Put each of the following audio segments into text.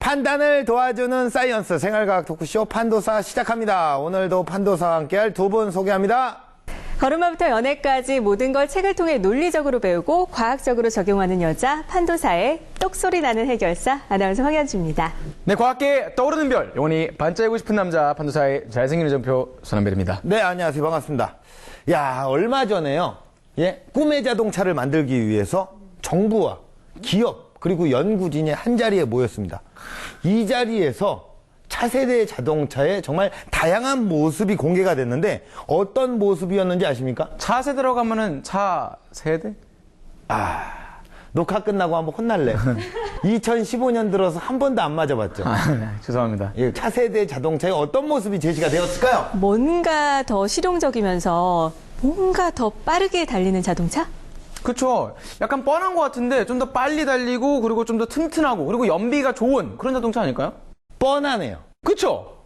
판단을 도와주는 사이언스 생활과학 토크쇼 판도사 시작합니다. 오늘도 판도사와 함께할 두 분 소개합니다. 걸음마부터 연애까지 모든 걸 책을 통해 논리적으로 배우고 과학적으로 적용하는 여자 판도사의 똑소리 나는 해결사 아나운서 황현주입니다. 네, 과학계에 떠오르는 별, 영원히 반짝이고 싶은 남자 판도사의 잘생긴 우정표 손한별입니다. 네, 안녕하세요. 반갑습니다. 야, 얼마 전에요. 꿈의 자동차를 만들기 위해서 정부와 기업 그리고 연구진이 한 자리에 모였습니다. 이 자리에서 차세대 자동차의 정말 다양한 모습이 공개가 됐는데 어떤 모습이었는지 아십니까? 차세대라고 하면은 차세대? 녹화 끝나고 한번 혼날래. 2015년 들어서 한 번도 안 맞아봤죠. 네, 죄송합니다. 차세대 자동차의 어떤 모습이 제시가 되었을까요? 뭔가 더 실용적이면서 뭔가 더 빠르게 달리는 자동차? 그쵸. 약간 뻔한 것 같은데 좀 더 빨리 달리고 그리고 좀 더 튼튼하고 그리고 연비가 좋은 그런 자동차 아닐까요? 뻔하네요. 그쵸?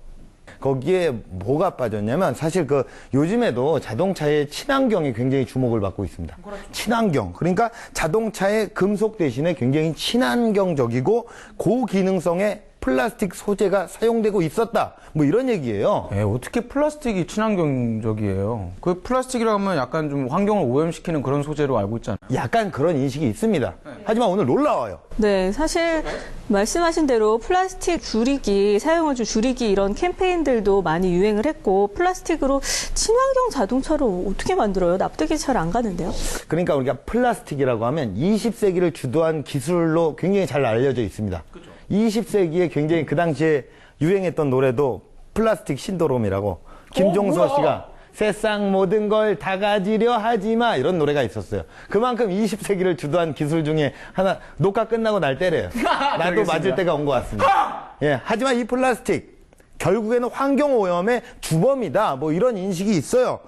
거기에 뭐가 빠졌냐면 사실 요즘에도 자동차의 친환경이 굉장히 주목을 받고 있습니다. 친환경. 그러니까 자동차의 금속 대신에 굉장히 친환경적이고 고기능성의 플라스틱 소재가 사용되고 있었다. 뭐 이런 얘기예요. 어떻게 플라스틱이 친환경적이에요? 그 플라스틱이라고 하면 약간 좀 환경을 오염시키는 그런 소재로 알고 있잖아요. 약간 그런 인식이 있습니다. 하지만 오늘 놀라워요. 네, 사실 말씀하신 대로 플라스틱 줄이기, 사용을 좀 줄이기 이런 캠페인들도 많이 유행을 했고 플라스틱으로 친환경 자동차를 어떻게 만들어요? 납득이 잘 안 가는데요. 그러니까 우리가 플라스틱이라고 하면 20세기를 주도한 기술로 굉장히 잘 알려져 있습니다. 그렇죠. 20세기에 굉장히 그 당시에 유행했던 노래도 플라스틱 신도롬이라고 김종서 씨가 세상 모든 걸 다 가지려 하지마 이런 노래가 있었어요. 그만큼 20세기를 주도한 기술 중에 하나 녹화 끝나고 날 때려요. 나도 맞을 때가 온 것 같습니다. 하지만 이 플라스틱 결국에는 환경오염의 주범이다. 뭐 이런 인식이 있어요.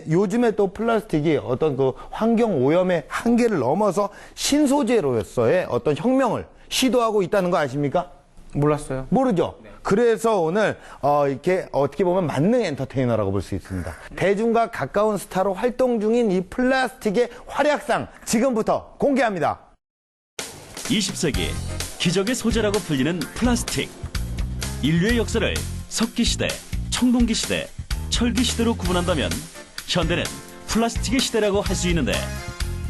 요즘에 또 플라스틱이 어떤 환경오염의 한계를 넘어서 신소재로서의 어떤 혁명을 시도하고 있다는 거 아십니까? 몰랐어요. 모르죠? 네. 그래서 오늘 이렇게 어떻게 보면 만능 엔터테이너라고 볼 수 있습니다. 대중과 가까운 스타로 활동 중인 이 플라스틱의 활약상 지금부터 공개합니다. 20세기 기적의 소재라고 불리는 플라스틱. 인류의 역사를 석기시대, 청동기시대, 철기시대로 구분한다면 현대는 플라스틱의 시대라고 할 수 있는데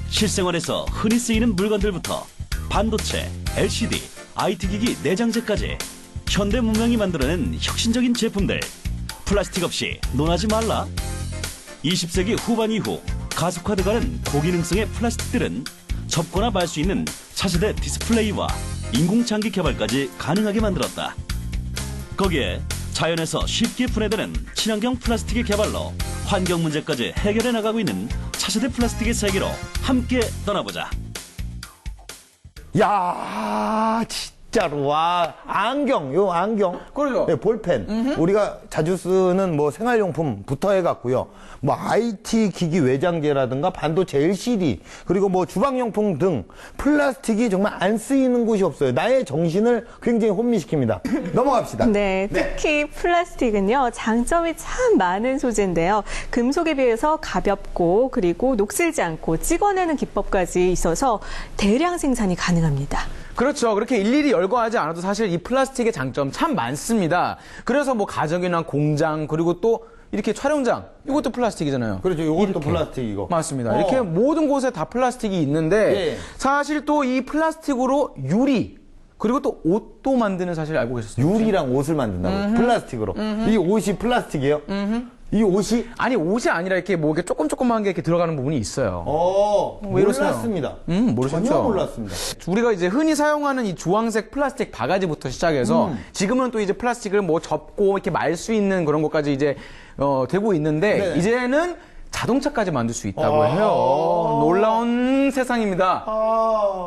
실생활에서 흔히 쓰이는 물건들부터 반도체, LCD, IT기기 내장재까지 현대 문명이 만들어낸 혁신적인 제품들. 플라스틱 없이 논하지 말라. 20세기 후반 이후 가속화돼가는 고기능성의 플라스틱들은 접거나 말 수 있는 차세대 디스플레이와 인공장기 개발까지 가능하게 만들었다. 거기에 자연에서 쉽게 분해되는 친환경 플라스틱의 개발로 환경 문제까지 해결해 나가고 있는 차세대 플라스틱의 세계로 함께 떠나보자. 야, 진짜로 와 안경. 그러죠. 볼펜. 우리가 자주 쓰는 뭐 생활용품부터 해갖고요. 뭐 IT 기기 외장재라든가 반도체 LCD 그리고 뭐 주방용품 등 플라스틱이 정말 안 쓰이는 곳이 없어요. 나의 정신을 굉장히 혼미시킵니다. 넘어갑시다. 네, 특히 플라스틱은요, 장점이 참 많은 소재인데요. 금속에 비해서 가볍고 그리고 녹슬지 않고 찍어내는 기법까지 있어서 대량 생산이 가능합니다. 그렇죠. 그렇게 일일이 열거하지 않아도 사실 이 플라스틱의 장점 참 많습니다. 그래서 뭐 가정이나 공장 그리고 또 이렇게 촬영장 이것도 플라스틱이잖아요. 그렇죠. 이것도 플라스틱이고. 맞습니다. 이렇게 모든 곳에 다 플라스틱이 있는데 사실 또 이 플라스틱으로 유리 그리고 또 옷도 만드는 사실 알고 계셨어요? 유리랑 옷을 만든다고 플라스틱으로. 이 옷이 플라스틱이에요? 이 옷이? 아니 옷이 아니라 이렇게 뭐 이렇게 조그만 게 이렇게 들어가는 부분이 있어요. 왜 몰랐습니다. 모르셨죠? 전혀 몰랐습니다. 우리가 이제 흔히 사용하는 이 주황색 플라스틱 바가지부터 시작해서 지금은 또 이제 플라스틱을 뭐 접고 이렇게 말 수 있는 그런 것까지 이제 되고 있는데 이제는 자동차까지 만들 수 있다고 해요. 놀라운 세상입니다.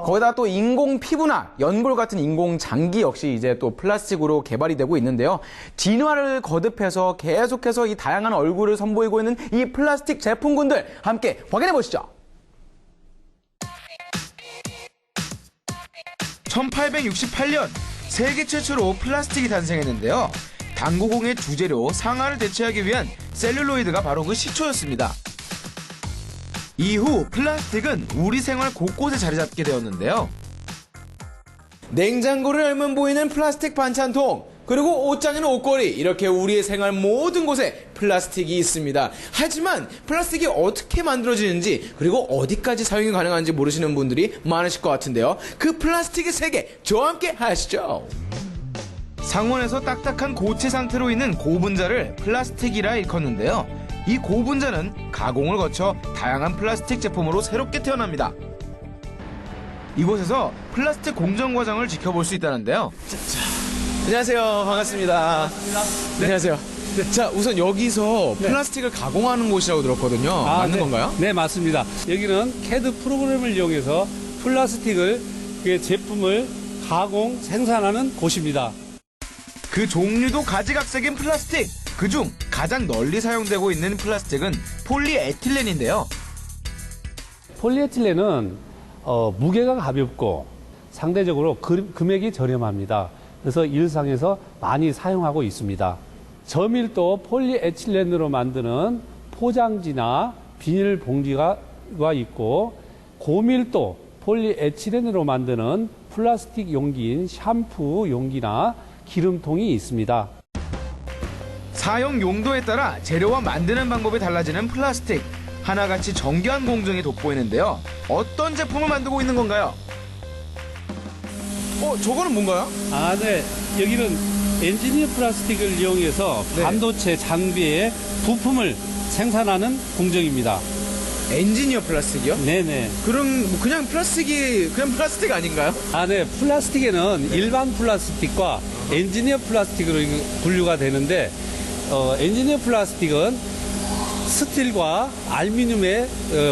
거기다 또 인공 피부나 연골 같은 인공 장기 역시 이제 또 플라스틱으로 개발이 되고 있는데요. 진화를 거듭해서 계속해서 이 다양한 얼굴을 선보이고 있는 이 플라스틱 제품군들 함께 확인해 보시죠. 1868년 세계 최초로 플라스틱이 탄생했는데요. 당구공의 주재료 상아를 대체하기 위한 셀룰로이드가 바로 그 시초였습니다. 이후 플라스틱은 우리 생활 곳곳에 자리 잡게 되었는데요. 냉장고를 열면 보이는 플라스틱 반찬통, 그리고 옷장에는 옷걸이, 이렇게 우리의 생활 모든 곳에 플라스틱이 있습니다. 하지만 플라스틱이 어떻게 만들어지는지, 그리고 어디까지 사용이 가능한지 모르시는 분들이 많으실 것 같은데요. 그 플라스틱의 세계, 저와 함께 하시죠. 상온에서 딱딱한 고체 상태로 있는 고분자를 플라스틱이라 일컫는데요. 이 고분자는 가공을 거쳐 다양한 플라스틱 제품으로 새롭게 태어납니다. 이곳에서 플라스틱 공정 과정을 지켜볼 수 있다는데요. 안녕하세요. 반갑습니다. 네, 안녕하세요. 자, 우선 여기서 플라스틱을 가공하는 곳이라고 들었거든요. 맞는 건가요? 네, 맞습니다. 여기는 CAD 프로그램을 이용해서 플라스틱을 제품을 가공, 생산하는 곳입니다. 그 종류도 가지각색인 플라스틱. 그중 가장 널리 사용되고 있는 플라스틱은 폴리에틸렌인데요. 폴리에틸렌은 무게가 가볍고 상대적으로 금액이 저렴합니다. 그래서 일상에서 많이 사용하고 있습니다. 저밀도 폴리에틸렌으로 만드는 포장지나 비닐봉지가 있고, 고밀도 폴리에틸렌으로 만드는 플라스틱 용기인 샴푸 용기나 기름통이 있습니다. 사용 용도에 따라 재료와 만드는 방법이 달라지는 플라스틱. 하나같이 정교한 공정이 돋보이는데요. 어떤 제품을 만들고 있는 건가요? 저거는 뭔가요? 네. 여기는 엔지니어 플라스틱을 이용해서 반도체 장비의 부품을 생산하는 공정입니다. 엔지니어 플라스틱이요? 네네. 그럼 뭐 그냥 플라스틱 아닌가요? 네. 플라스틱에는 일반 플라스틱과 엔지니어 플라스틱으로 분류가 되는데, 엔지니어 플라스틱은 스틸과 알루미늄에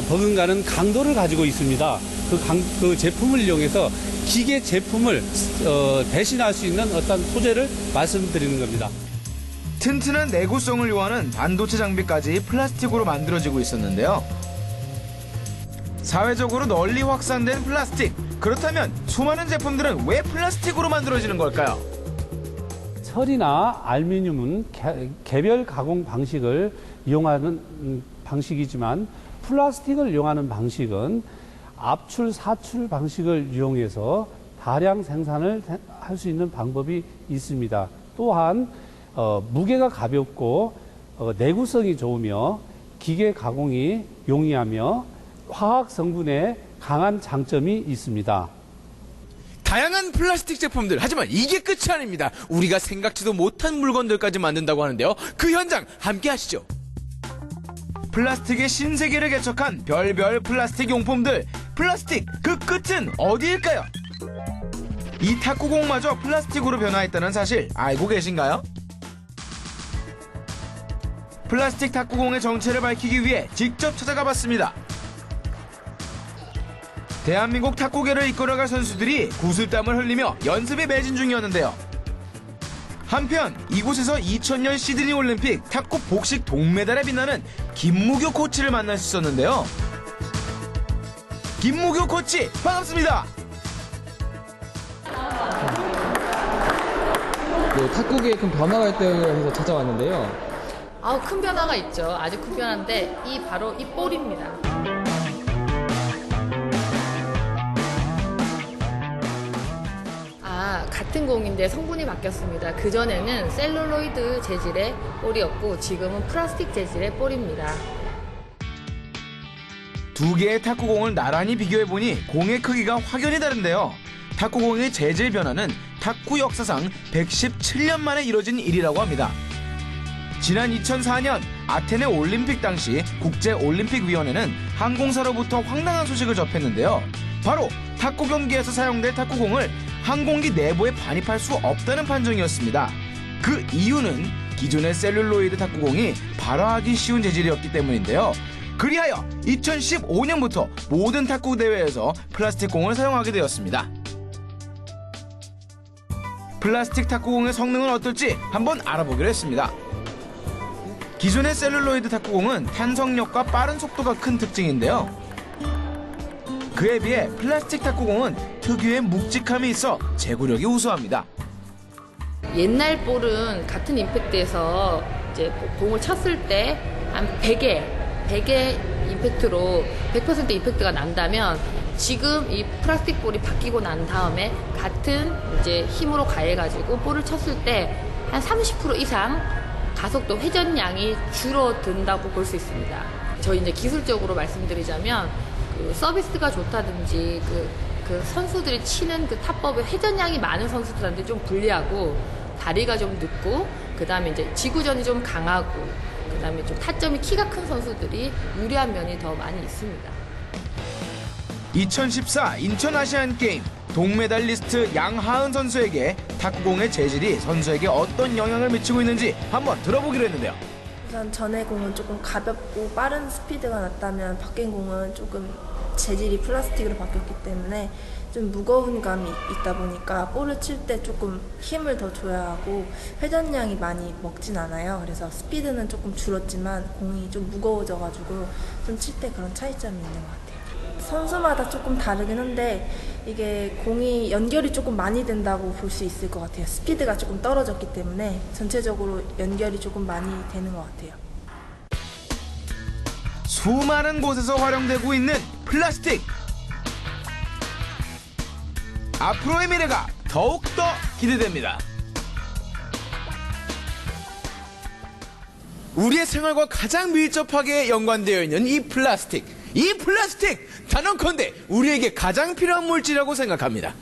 버금가는 강도를 가지고 있습니다. 그 제품을 이용해서 기계 제품을 대신할 수 있는 어떤 소재를 말씀드리는 겁니다. 튼튼한 내구성을 요하는 반도체 장비까지 플라스틱으로 만들어지고 있었는데요. 사회적으로 널리 확산된 플라스틱. 그렇다면 수많은 제품들은 왜 플라스틱으로 만들어지는 걸까요? 철이나 알루미늄은 개별 가공 방식을 이용하는 방식이지만, 플라스틱을 이용하는 방식은 압출, 사출 방식을 이용해서 다량 생산을 할 수 있는 방법이 있습니다. 또한 무게가 가볍고 내구성이 좋으며 기계 가공이 용이하며 화학 성분에 강한 장점이 있습니다. 다양한 플라스틱 제품들, 하지만 이게 끝이 아닙니다. 우리가 생각지도 못한 물건들까지 만든다고 하는데요. 그 현장 함께 하시죠. 플라스틱의 신세계를 개척한 별별 플라스틱 용품들. 플라스틱 그 끝은 어디일까요? 이 탁구공마저 플라스틱으로 변화했다는 사실 알고 계신가요? 플라스틱 탁구공의 정체를 밝히기 위해 직접 찾아가 봤습니다. 대한민국 탁구계를 이끌어갈 선수들이 구슬땀을 흘리며 연습에 매진 중이었는데요. 한편 이곳에서 2000년 시드니 올림픽 탁구 복식 동메달에 빛나는 김무교 코치를 만날 수 있었는데요. 김무교 코치 반갑습니다. 네, 탁구계에 큰 변화가 있다고 해서 찾아왔는데요. 큰 변화가 있죠. 아주 큰 변화인데 바로 이 볼입니다. 같은 공인데 성분이 바뀌었습니다. 그전에는 셀룰로이드 재질의 볼이었고 지금은 플라스틱 재질의 볼입니다. 두 개의 탁구공을 나란히 비교해보니 공의 크기가 확연히 다른데요. 탁구공의 재질 변화는 탁구 역사상 117년 만에 이뤄진 일이라고 합니다. 지난 2004년 아테네 올림픽 당시 국제올림픽위원회는 항공사로부터 황당한 소식을 접했는데요. 바로 탁구 경기에서 사용된 탁구공을 항공기 내부에 반입할 수 없다는 판정이었습니다. 그 이유는 기존의 셀룰로이드 탁구공이 발화하기 쉬운 재질이었기 때문인데요. 그리하여 2015년부터 모든 탁구 대회에서 플라스틱 공을 사용하게 되었습니다. 플라스틱 탁구공의 성능은 어떨지 한번 알아보기로 했습니다. 기존의 셀룰로이드 탁구공은 탄성력과 빠른 속도가 큰 특징인데요. 그에 비해 플라스틱 탁구공은 특유의 묵직함이 있어 제구력이 우수합니다. 옛날 볼은 같은 임팩트에서 이제 공을 쳤을 때 한 100의 임팩트로 100% 임팩트가 난다면 지금 이 플라스틱 볼이 바뀌고 난 다음에 같은 이제 힘으로 가해가지고 볼을 쳤을 때 한 30% 이상 가속도 회전량이 줄어든다고 볼 수 있습니다. 저희 이제 기술적으로 말씀드리자면 그 서비스가 좋다든지 그 선수들이 치는 그 탑법의 회전량이 많은 선수들한테 좀 불리하고 다리가 좀 늦고 그 다음에 이제 지구전이 좀 강하고 그 다음에 좀 타점이 키가 큰 선수들이 유리한 면이 더 많이 있습니다. 2014 인천 아시안게임 동메달리스트 양하은 선수에게 탁구공의 재질이 선수에게 어떤 영향을 미치고 있는지 한번 들어보기로 했는데요. 우선 전에 공은 조금 가볍고 빠른 스피드가 났다면 바뀐 공은 조금 재질이 플라스틱으로 바뀌었기 때문에 좀 무거운 감이 있다 보니까 볼을 칠 때 조금 힘을 더 줘야 하고 회전량이 많이 먹진 않아요. 그래서 스피드는 조금 줄었지만 공이 좀 무거워져가지고 좀 칠 때 그런 차이점이 있는 것 같아요. 선수마다 조금 다르긴 한데 이게 공이 연결이 조금 많이 된다고 볼 수 있을 것 같아요. 스피드가 조금 떨어졌기 때문에 전체적으로 연결이 조금 많이 되는 것 같아요. 수많은 곳에서 활용되고 있는 플라스틱. 앞으로의 미래가 더욱더 기대됩니다. 우리의 생활과 가장 밀접하게 연관되어 있는 이 플라스틱. 이 플라스틱! 단언컨대 우리에게 가장 필요한 물질이라고 생각합니다.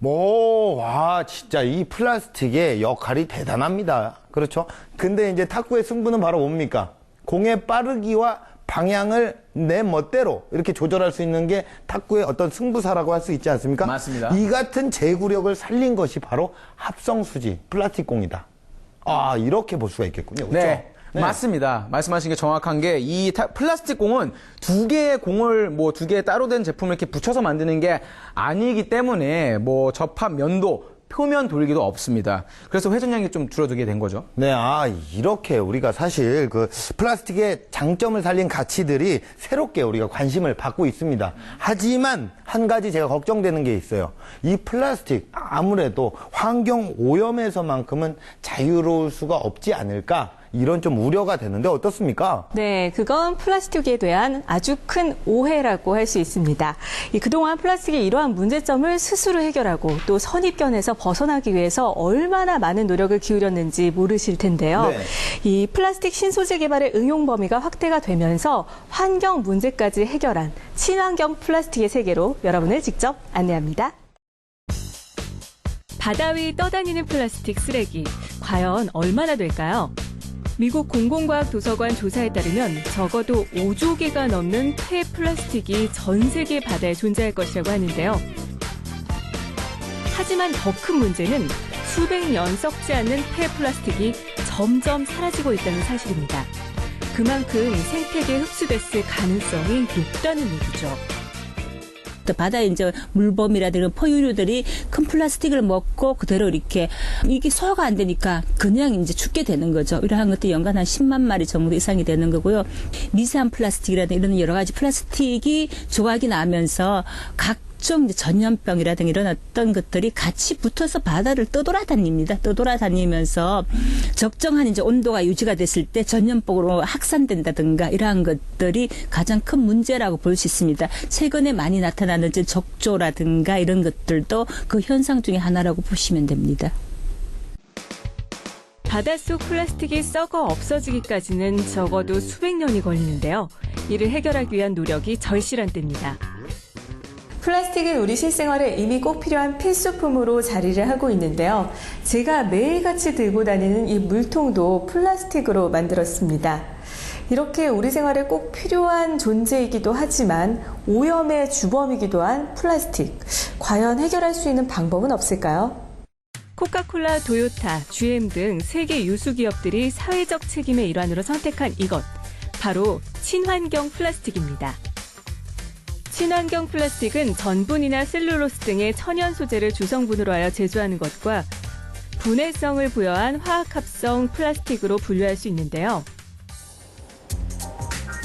와, 진짜 이 플라스틱의 역할이 대단합니다. 그렇죠? 근데 이제 탁구의 승부는 바로 뭡니까? 공의 빠르기와 방향을 내 멋대로 이렇게 조절할 수 있는 게 탁구의 어떤 승부사라고 할 수 있지 않습니까? 맞습니다. 이 같은 제구력을 살린 것이 바로 합성수지 플라스틱 공이다. 아, 이렇게 볼 수가 있겠군요. 그렇죠? 네. 맞습니다. 말씀하신 게 정확한 게 이 플라스틱 공은 두 개의 공을 두 개 따로 된 제품을 이렇게 붙여서 만드는 게 아니기 때문에 접합 면도 표면 돌기도 없습니다. 그래서 회전량이 좀 줄어들게 된 거죠. 네, 이렇게 우리가 사실 그 플라스틱의 장점을 살린 가치들이 새롭게 우리가 관심을 받고 있습니다. 하지만 한 가지 제가 걱정되는 게 있어요. 이 플라스틱 아무래도 환경 오염에서만큼은 자유로울 수가 없지 않을까? 이런 좀 우려가 되는데 어떻습니까? 네, 그건 플라스틱에 대한 아주 큰 오해라고 할 수 있습니다. 그동안 플라스틱의 이러한 문제점을 스스로 해결하고 또 선입견에서 벗어나기 위해서 얼마나 많은 노력을 기울였는지 모르실 텐데요. 네. 이 플라스틱 신소재 개발의 응용 범위가 확대가 되면서 환경 문제까지 해결한 친환경 플라스틱의 세계로 여러분을 직접 안내합니다. 바다 위 떠다니는 플라스틱 쓰레기, 과연 얼마나 될까요? 미국 공공과학도서관 조사에 따르면 적어도 5조 개가 넘는 폐 플라스틱이 전 세계 바다에 존재할 것이라고 하는데요. 하지만 더 큰 문제는 수백 년 썩지 않는 폐 플라스틱이 점점 사라지고 있다는 사실입니다. 그만큼 생태계에 흡수됐을 가능성이 높다는 얘기죠. 바다에 이제 물범이라든가 포유류들이 큰 플라스틱을 먹고 그대로 이렇게 이게 소화가 안 되니까 그냥 이제 죽게 되는 거죠. 이러한 것도 연간 한 10만 마리 정도 이상이 되는 거고요. 미세한 플라스틱이라든가 이런 여러 가지 플라스틱이 조각이 나면서 각종 이제 전염병이라든가 이런 어떤 것들이 같이 붙어서 바다를 떠돌아다닙니다. 떠돌아다니면서 적정한 이제 온도가 유지가 됐을 때 전염병으로 확산된다든가 이러한 것들이 가장 큰 문제라고 볼 수 있습니다. 최근에 많이 나타나는 이제 적조라든가 이런 것들도 그 현상 중에 하나라고 보시면 됩니다. 바닷속 플라스틱이 썩어 없어지기까지는 적어도 수백 년이 걸리는데요. 이를 해결하기 위한 노력이 절실한 때입니다. 플라스틱은 우리 실생활에 이미 꼭 필요한 필수품으로 자리를 하고 있는데요. 제가 매일같이 들고 다니는 이 물통도 플라스틱으로 만들었습니다. 이렇게 우리 생활에 꼭 필요한 존재이기도 하지만 오염의 주범이기도 한 플라스틱. 과연 해결할 수 있는 방법은 없을까요? 코카콜라, 도요타, GM 등 세계 유수 기업들이 사회적 책임의 일환으로 선택한 이것. 바로 친환경 플라스틱입니다. 친환경 플라스틱은 전분이나 셀룰로스 등의 천연 소재를 주성분으로 하여 제조하는 것과 분해성을 부여한 화학합성 플라스틱으로 분류할 수 있는데요.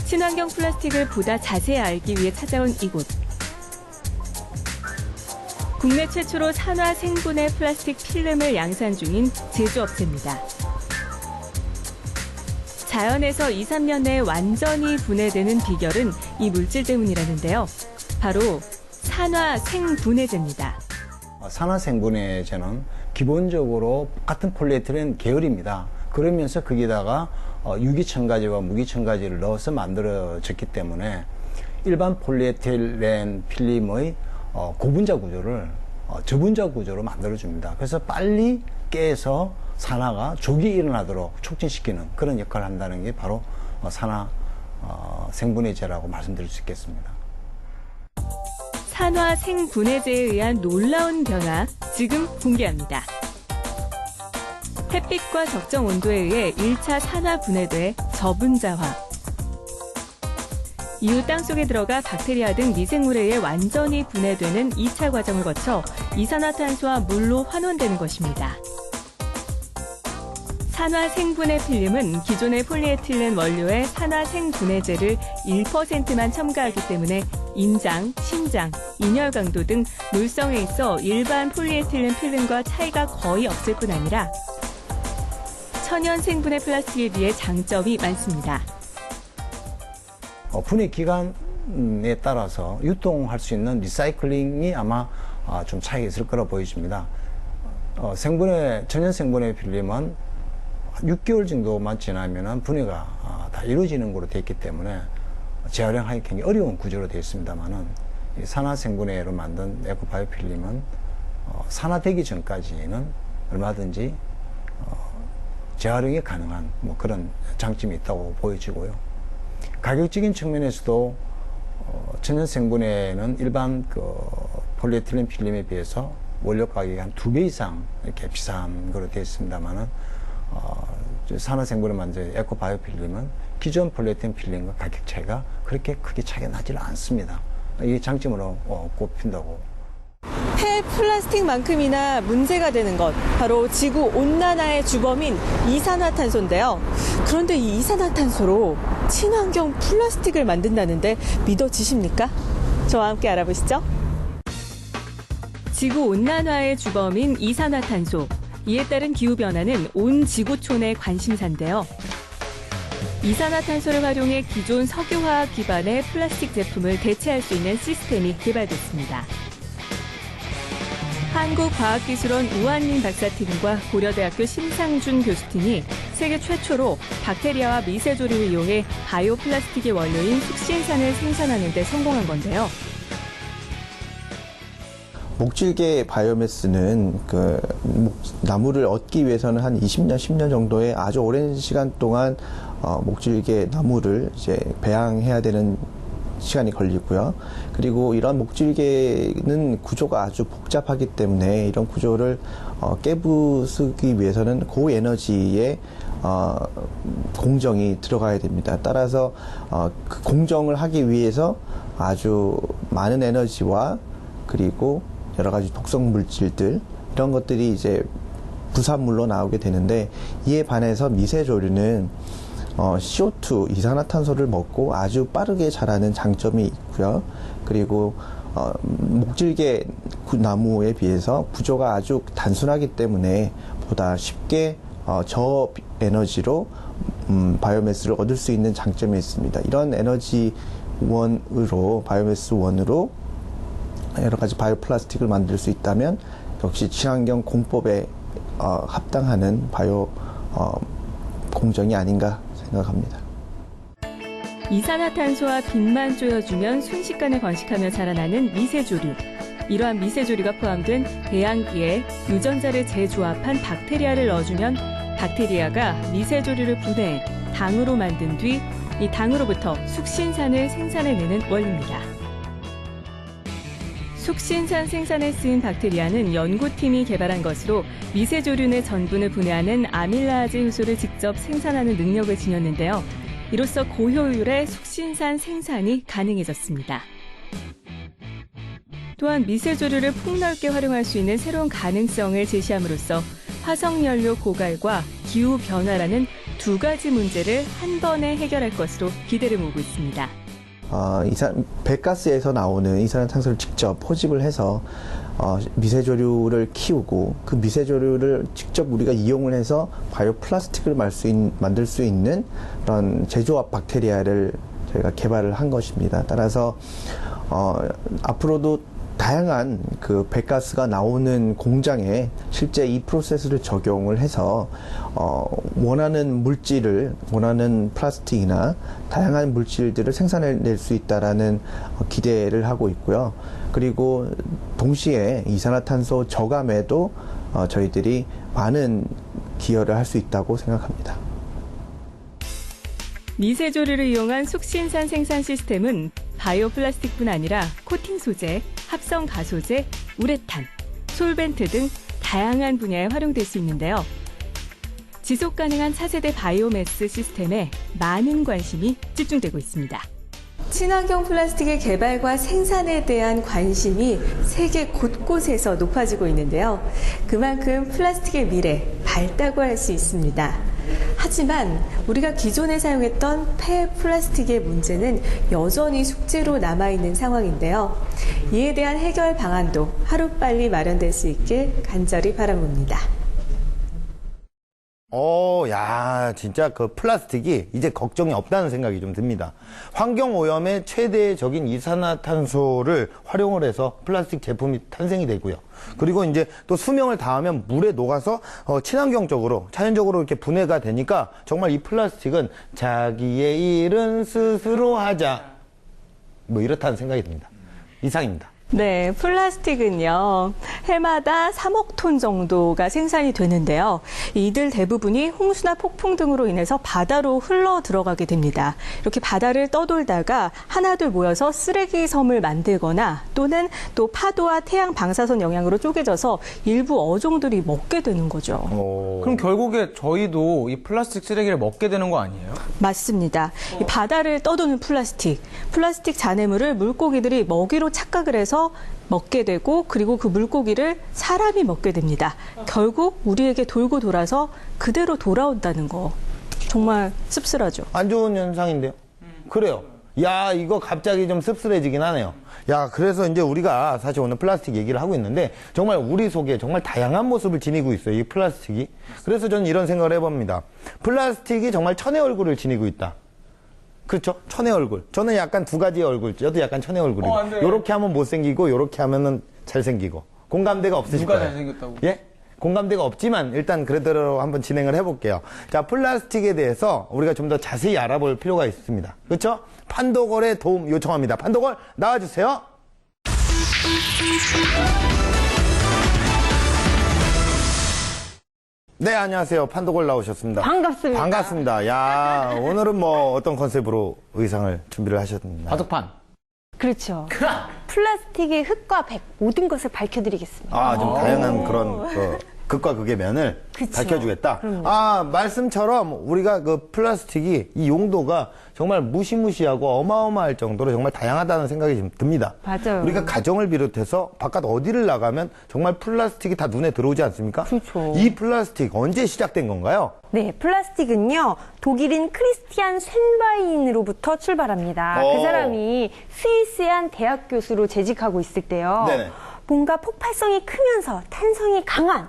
친환경 플라스틱을 보다 자세히 알기 위해 찾아온 이곳. 국내 최초로 산화 생분해 플라스틱 필름을 양산 중인 제조업체입니다. 자연에서 2, 3년 내에 완전히 분해되는 비결은 이 물질 때문이라는데요. 바로 산화생분해제입니다. 산화생분해제는 기본적으로 같은 폴리에틸렌 계열입니다. 그러면서 거기다가 유기첨가제와 무기첨가제를 넣어서 만들어졌기 때문에 일반 폴리에틸렌 필름의 고분자 구조를 저분자 구조로 만들어줍니다. 그래서 빨리 깨서 산화가 조기 일어나도록 촉진시키는 그런 역할을 한다는 게 바로 산화생분해제라고 말씀드릴 수 있겠습니다. 산화생분해제에 의한 놀라운 변화, 지금 공개합니다. 햇빛과 적정 온도에 의해 1차 산화 분해돼 저분자화. 이후 땅속에 들어가 박테리아 등 미생물에 의해 완전히 분해되는 2차 과정을 거쳐 이산화탄소와 물로 환원되는 것입니다. 산화생분해 필름은 기존의 폴리에틸렌 원료에 산화생분해제를 1%만 첨가하기 때문에 인장, 신장, 인열 강도 등 물성에 있어 일반 폴리에틸렌 필름과 차이가 거의 없을 뿐 아니라 천연 생분해 플라스틱에 비해 장점이 많습니다. 분해 기간에 따라서 유통할 수 있는 리사이클링이 아마 좀 차이가 있을 거라 보여집니다. 천연 생분해 필름은 6개월 정도만 지나면 분해가 다 이루어지는 걸로 되어 있기 때문에 재활용하기 굉장히 어려운 구조로 되어 있습니다만은 산화생분해로 만든 에코바이오 필름은 산화되기 전까지는 얼마든지 재활용이 가능한 그런 장점이 있다고 보여지고요. 가격적인 측면에서도 천연생분해는 일반 폴리에틸렌 필름에 비해서 원료 가격이 한 2배 이상 이렇게 비싼 거로 되어 있습니다만은 산화생분해 만든 에코바이오 필름은 기존 폴리에틸렌 필름과 가격 차이가 그렇게 크게 차이가 나질 않습니다. 이게 장점으로 꼽힌다고. 폐플라스틱만큼이나 문제가 되는 것, 바로 지구 온난화의 주범인 이산화탄소인데요. 그런데 이 이산화탄소로 친환경 플라스틱을 만든다는데 믿어지십니까? 저와 함께 알아보시죠. 지구 온난화의 주범인 이산화탄소. 이에 따른 기후변화는 온 지구촌의 관심사인데요. 이산화탄소를 활용해 기존 석유화학 기반의 플라스틱 제품을 대체할 수 있는 시스템이 개발됐습니다. 한국과학기술원 우한민 박사팀과 고려대학교 심상준 교수팀이 세계 최초로 박테리아와 미세조리를 이용해 바이오 플라스틱의 원료인 숙신산을 생산하는 데 성공한 건데요. 목질계 바이오매스는 나무를 얻기 위해서는 한 20년, 10년 정도의 아주 오랜 시간 동안 목질계 나무를 이제 배양해야 되는 시간이 걸리고요. 그리고 이런 목질계는 구조가 아주 복잡하기 때문에 이런 구조를 깨부수기 위해서는 고에너지의 공정이 들어가야 됩니다. 따라서 그 공정을 하기 위해서 아주 많은 에너지와 그리고 여러 가지 독성 물질들 이런 것들이 이제 부산물로 나오게 되는데, 이에 반해서 미세조류는 CO2 이산화탄소를 먹고 아주 빠르게 자라는 장점이 있고요. 그리고 목질계 나무에 비해서 구조가 아주 단순하기 때문에 보다 쉽게 저에너지로 바이오매스를 얻을 수 있는 장점이 있습니다. 이런 에너지원으로 바이오매스원으로 여러 가지 바이오 플라스틱을 만들 수 있다면 역시 친환경 공법에 합당하는 바이오 공정이 아닌가 생각합니다. 이산화탄소와 빛만 쬐어주면 순식간에 번식하며 자라나는 미세조류. 이러한 미세조류가 포함된 배양기에 유전자를 재조합한 박테리아를 넣어주면 박테리아가 미세조류를 분해해 당으로 만든 뒤 이 당으로부터 숙신산을 생산해내는 원리입니다. 숙신산 생산에 쓰인 박테리아는 연구팀이 개발한 것으로 미세조류 내 전분을 분해하는 아밀라아제 효소를 직접 생산하는 능력을 지녔는데요. 이로써 고효율의 숙신산 생산이 가능해졌습니다. 또한 미세조류를 폭넓게 활용할 수 있는 새로운 가능성을 제시함으로써 화석연료 고갈과 기후변화라는 두 가지 문제를 한 번에 해결할 것으로 기대를 모으고 있습니다. 배가스에서 나오는 이산화탄소를 직접 포집을 해서 미세조류를 키우고 그 미세조류를 직접 우리가 이용을 해서 바이오 플라스틱을 만들 수 있는 그런 제조합 박테리아를 저희가 개발을 한 것입니다. 따라서 앞으로도 다양한 그 배가스가 나오는 공장에 실제 이 프로세스를 적용을 해서 원하는 플라스틱이나 다양한 물질들을 생산해낼 수 있다라는 기대를 하고 있고요. 그리고 동시에 이산화탄소 저감에도 저희들이 많은 기여를 할 수 있다고 생각합니다. 미세조류를 이용한 숙신산 생산 시스템은 바이오 플라스틱뿐 아니라 코팅 소재, 합성 가소제, 우레탄, 솔벤트 등 다양한 분야에 활용될 수 있는데요. 지속 가능한 차세대 바이오매스 시스템에 많은 관심이 집중되고 있습니다. 친환경 플라스틱의 개발과 생산에 대한 관심이 세계 곳곳에서 높아지고 있는데요. 그만큼 플라스틱의 미래 밝다고 할 수 있습니다. 하지만 우리가 기존에 사용했던 폐 플라스틱의 문제는 여전히 숙제로 남아있는 상황인데요. 이에 대한 해결 방안도 하루빨리 마련될 수 있길 간절히 바라봅니다. 진짜 그 플라스틱이 이제 걱정이 없다는 생각이 좀 듭니다. 환경오염의 최대적인 이산화탄소를 활용을 해서 플라스틱 제품이 탄생이 되고요. 그리고 이제 또 수명을 다하면 물에 녹아서 친환경적으로, 자연적으로 이렇게 분해가 되니까 정말 이 플라스틱은 자기의 일은 스스로 하자. 뭐 이렇다는 생각이 듭니다. 이상입니다. 네, 플라스틱은요, 해마다 3억 톤 정도가 생산이 되는데요. 이들 대부분이 홍수나 폭풍 등으로 인해서 바다로 흘러 들어가게 됩니다. 이렇게 바다를 떠돌다가 하나둘 모여서 쓰레기 섬을 만들거나 또는 또 파도와 태양 방사선 영향으로 쪼개져서 일부 어종들이 먹게 되는 거죠. 그럼 결국에 저희도 이 플라스틱 쓰레기를 먹게 되는 거 아니에요? 맞습니다. 이 바다를 떠도는 플라스틱 잔해물을 물고기들이 먹이로 착각을 해서 먹게 되고 그리고 그 물고기를 사람이 먹게 됩니다. 결국 우리에게 돌고 돌아서 그대로 돌아온다는 거. 정말 씁쓸하죠. 안 좋은 현상인데요. 그래요. 야, 이거 갑자기 좀 씁쓸해지긴 하네요. 야, 그래서 이제 우리가 사실 오늘 플라스틱 얘기를 하고 있는데 정말 우리 속에 정말 다양한 모습을 지니고 있어요. 이 플라스틱이. 그래서 저는 이런 생각을 해봅니다. 플라스틱이 정말 천의 얼굴을 지니고 있다. 그렇죠? 천의 얼굴. 저는 약간 두 가지의 얼굴. 저도 약간 천의 얼굴이고. 요렇게 하면 못생기고, 요렇게 하면은 잘생기고. 공감대가 없으실 거예요. 누가 잘생겼다고? 예? 공감대가 없지만 일단 그래도 한번 진행을 해볼게요. 자, 플라스틱에 대해서 우리가 좀 더 자세히 알아볼 필요가 있습니다. 그렇죠? 판도걸의 도움 요청합니다. 판도걸 나와주세요. 네, 안녕하세요. 판도걸 나오셨습니다. 반갑습니다. 반갑습니다. 야, 오늘은 뭐 어떤 컨셉으로 의상을 준비를 하셨나요? 바둑판. 그렇죠. 플라스틱의 흙과 백 모든 것을 밝혀드리겠습니다. 좀 다양한 그런 극과 극의 면을 밝혀주겠다. 말씀처럼 우리가 그 플라스틱이 이 용도가 정말 무시무시하고 어마어마할 정도로 정말 다양하다는 생각이 좀 듭니다. 맞아요. 우리가 가정을 비롯해서 바깥 어디를 나가면 정말 플라스틱이 다 눈에 들어오지 않습니까? 그렇죠. 이 플라스틱 언제 시작된 건가요? 네, 플라스틱은요, 독일인 크리스티안 쇤바인으로부터 출발합니다. 그 사람이 스위스의 한 대학 교수로 재직하고 있을 때요. 네네. 뭔가 폭발성이 크면서 탄성이 강한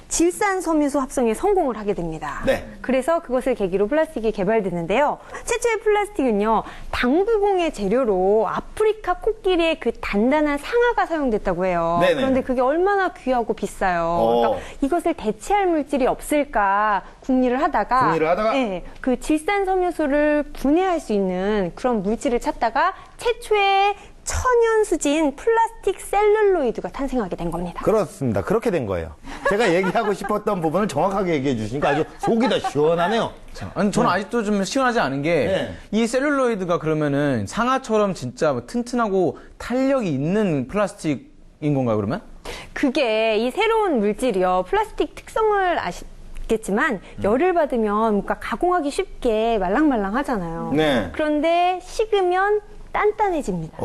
질산섬유소 합성에 성공을 하게 됩니다. 네. 그래서 그것을 계기로 플라스틱이 개발되는데요. 최초의 플라스틱은요, 당구공의 재료로 아프리카 코끼리의 그 단단한 상아가 사용됐다고 해요. 네네. 그런데 그게 얼마나 귀하고 비싸요. 그러니까 이것을 대체할 물질이 없을까 궁리를 하다가 네, 그 질산섬유소를 분해할 수 있는 그런 물질을 찾다가 최초의 천연수지인 플라스틱 셀룰로이드가 탄생하게 된 겁니다. 그렇습니다. 그렇게 된 거예요. 제가 얘기하고 싶었던 부분을 정확하게 얘기해 주시니까 아주 속이 다 시원하네요. 아니, 저는 아직도 좀 시원하지 않은 게, 이 셀룰로이드가 그러면은 상아처럼 진짜 뭐 튼튼하고 탄력이 있는 플라스틱인 건가요, 그러면? 그게 이 새로운 물질이요. 플라스틱 특성을 아시겠지만, 열을 받으면 뭔가 가공하기 쉽게 말랑말랑 하잖아요. 네. 그런데 식으면 단단해집니다.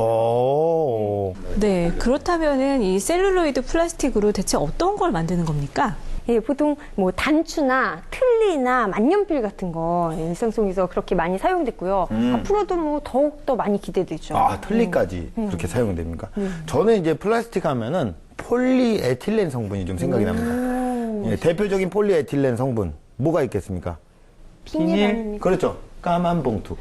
네, 그렇다면은 이 셀룰로이드 플라스틱으로 대체 어떤 걸 만드는 겁니까? 예, 보통 뭐 단추나 틀니나 만년필 같은 거 일상 속에서 그렇게 많이 사용됐고요. 앞으로도 뭐 더욱 더 많이 기대되죠. 틀니까지 그렇게 사용됩니까? 저는 이제 플라스틱 하면은 폴리에틸렌 성분이 좀 생각이 납니다. 예, 대표적인 폴리에틸렌 성분 뭐가 있겠습니까? 비닐. 그렇죠. 까만 봉투.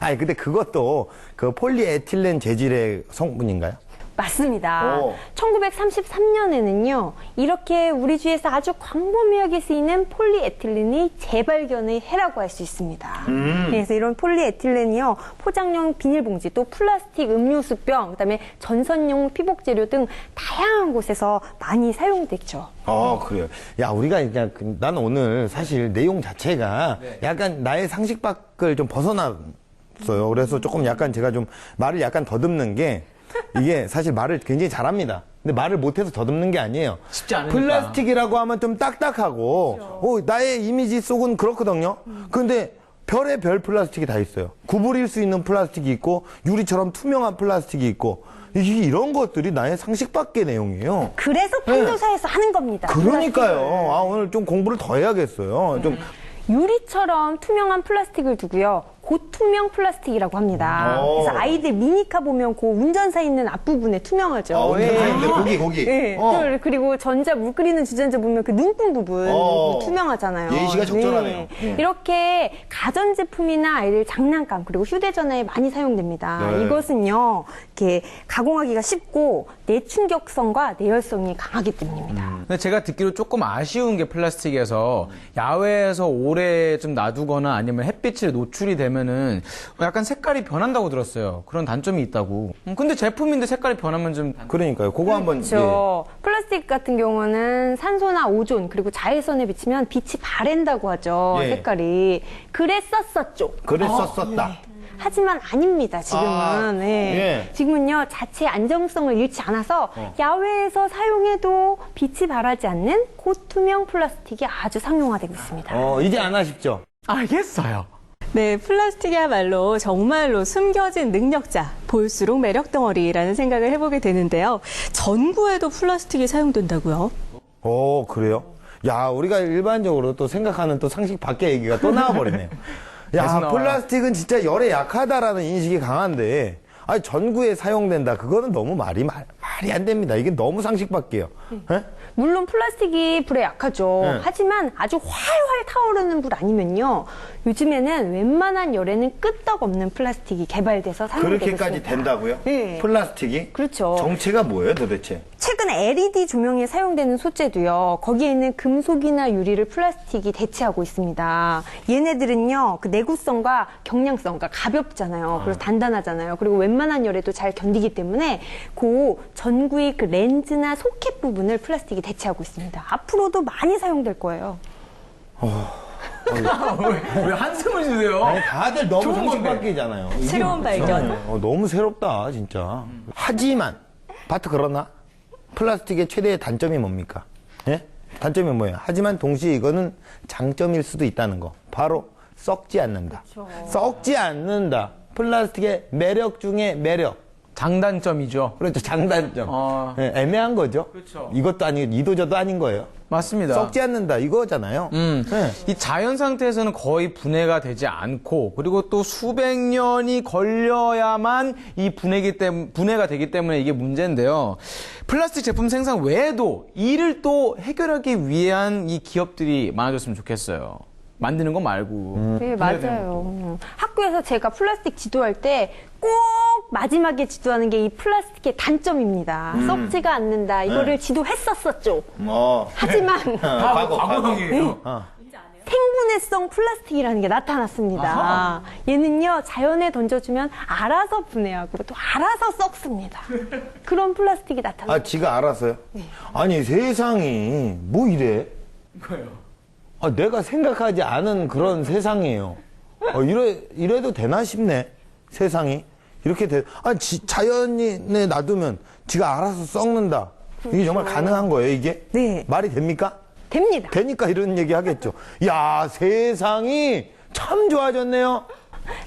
아니 근데 그것도 그 폴리에틸렌 재질의 성분인가요? 맞습니다. 1933년에는요, 이렇게 우리 주위에서 아주 광범위하게 쓰이는 폴리에틸렌이 재발견의 해라고 할 수 있습니다. 그래서 이런 폴리에틸렌이요, 포장용 비닐봉지, 또 플라스틱 음료수병, 그다음에 전선용 피복재료 등 다양한 곳에서 많이 사용됐죠. 그래요. 야, 우리가 그냥, 난 오늘 사실 내용 자체가 약간 나의 상식 밖을 좀 벗어났어요. 그래서 조금 약간 제가 좀 말을 약간 더듬는 게 이게 사실 말을 굉장히 잘합니다. 근데 말을 못해서 더듬는 게 아니에요. 쉽지 않으니까. 플라스틱이라고 하면 좀 딱딱하고, 나의 이미지 속은 그렇거든요. 근데 별의별 플라스틱이 다 있어요. 구부릴 수 있는 플라스틱이 있고, 유리처럼 투명한 플라스틱이 있고, 이런 것들이 나의 상식 밖의 내용이에요. 그래서 판교사에서 하는 겁니다. 그러니까요. 플라스틱을. 오늘 좀 공부를 더 해야겠어요. 좀. 유리처럼 투명한 플라스틱을 두고요. 고투명 플라스틱이라고 합니다. 그래서 아이들 미니카 보면 그 운전사 있는 앞부분에 투명하죠. 운전사 있는데 거기. 네. 그리고 전자 물 끓이는 주전자 보면 그 눈금 부분 투명하잖아요. 예시가 적절하네요. 네. 이렇게 가전제품이나 아이들 장난감 그리고 휴대전화에 많이 사용됩니다. 네. 이것은요. 이렇게 가공하기가 쉽고 내충격성과 내열성이 강하기 때문입니다. 근데 제가 듣기로 조금 아쉬운 게 플라스틱에서 야외에서 오래 좀 놔두거나 아니면 햇빛에 노출이 되면은 약간 색깔이 변한다고 들었어요. 그런 단점이 있다고. 근데 제품인데 색깔이 변하면 좀. 그러니까요. 그거 한번. 그렇죠. 플라스틱 같은 경우는 산소나 오존 그리고 자외선에 비치면 빛이 바랜다고 하죠. 예. 색깔이. 그랬었었죠. 그랬었었다. 네. 하지만 아닙니다, 지금은. 네. 예. 지금은요, 자체 안정성을 잃지 않아서 야외에서 사용해도 빛이 바라지 않는 고투명 플라스틱이 아주 상용화되고 있습니다. 이제 안 하십죠? 알겠어요. 네, 플라스틱이야말로 정말로 숨겨진 능력자, 볼수록 매력 덩어리라는 생각을 해보게 되는데요. 전구에도 플라스틱이 사용된다고요? 그래요? 야, 우리가 일반적으로 또 생각하는 또 상식 밖의 얘기가 또 나와버리네요. 야, 플라스틱은 진짜 열에 약하다라는 인식이 강한데, 전구에 사용된다. 그거는 너무 말이 안 됩니다. 이게 너무 상식 밖이에요. 네? 물론 플라스틱이 불에 약하죠. 네. 하지만 아주 활활 타오르는 불 아니면요. 요즘에는 웬만한 열에는 끄떡없는 플라스틱이 개발돼서 사용되고 있습니다. 그렇게까지 된다고요? 네. 플라스틱이? 그렇죠. 정체가 뭐예요, 도대체? 최근 LED 조명에 사용되는 소재도요. 거기에 있는 금속이나 유리를 플라스틱이 대체하고 있습니다. 얘네들은요. 그 내구성과 경량성, 그러니까 가볍잖아요. 그래서 단단하잖아요. 그리고 웬만한 열에도 잘 견디기 때문에 그 전구의 그 렌즈나 소켓 부분을 플라스틱이 대체하고 있습니다. 앞으로도 많이 사용될 거예요. 왜 한숨을 쉬세요? 아니, 다들 너무 상식 밖이잖아요. 새로운 발견. 너무 새롭다, 진짜. 하지만, 바트 그러나? 플라스틱의 최대의 단점이 뭡니까? 예? 단점이 뭐예요? 하지만 동시에 이거는 장점일 수도 있다는 거. 바로 썩지 않는다. 그렇죠. 썩지 않는다. 플라스틱의 매력 중에 매력. 장단점이죠. 그렇죠. 장단점. 예, 애매한 거죠. 그렇죠. 이것도 아니고 이도저도 아닌 거예요. 맞습니다. 썩지 않는다 이거잖아요. 네. 이 자연 상태에서는 거의 분해가 되지 않고 그리고 또 수백 년이 걸려야만 이 분해가 되기 때문에 이게 문제인데요. 플라스틱 제품 생산 외에도 이를 또 해결하기 위한 이 기업들이 많아졌으면 좋겠어요. 만드는 거 말고. 네, 맞아요. 학교에서 제가 플라스틱 지도할 때 꼭 마지막에 지도하는 게 이 플라스틱의 단점입니다. 썩지가 않는다. 이거를 지도했었었죠. 하지만 과거형이에요. 생분해성 플라스틱이라는 게 나타났습니다. 얘는요, 자연에 던져주면 알아서 분해하고 또 알아서 썩습니다. 그런 플라스틱이 나타났어요. 지가 알았어요? 네. 아니, 세상이 뭐 이래? 뭐예요? 내가 생각하지 않은 그런 세상이에요. 이래도 되나 싶네, 세상이. 이렇게 자연에 놔두면 지가 알아서 썩는다. 이게 정말 가능한 거예요, 이게? 네. 말이 됩니까? 됩니다. 되니까 이런 얘기 하겠죠. 야, 세상이 참 좋아졌네요.